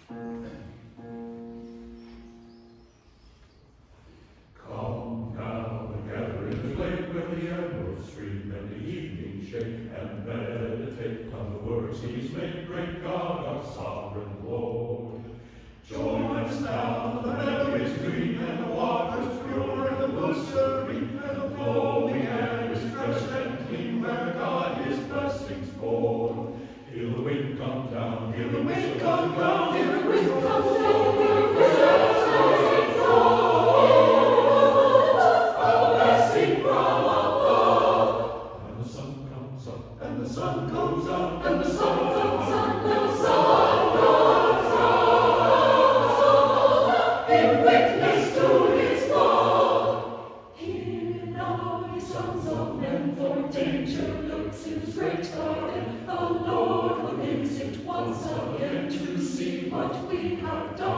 Come now and gather in the glade where the emerald stream and the evening shade, and meditate on the works he's made, great God, our sovereign Lord. Join us now, the meadow is green, and the water's pure, and the woods serene, and the flowing air is fresh and clean, where God his blessings pour. Feel the wind come down, feel the wind come down, feel the wind come down, feel the wind a blessing from above. And the sun comes up, and the sun comes up, and the sun comes up, and the sun comes up, in witness to his love. Hear now, ye sons of men, for danger lurks in his great garden. The Lord will visit once again to see what we have done.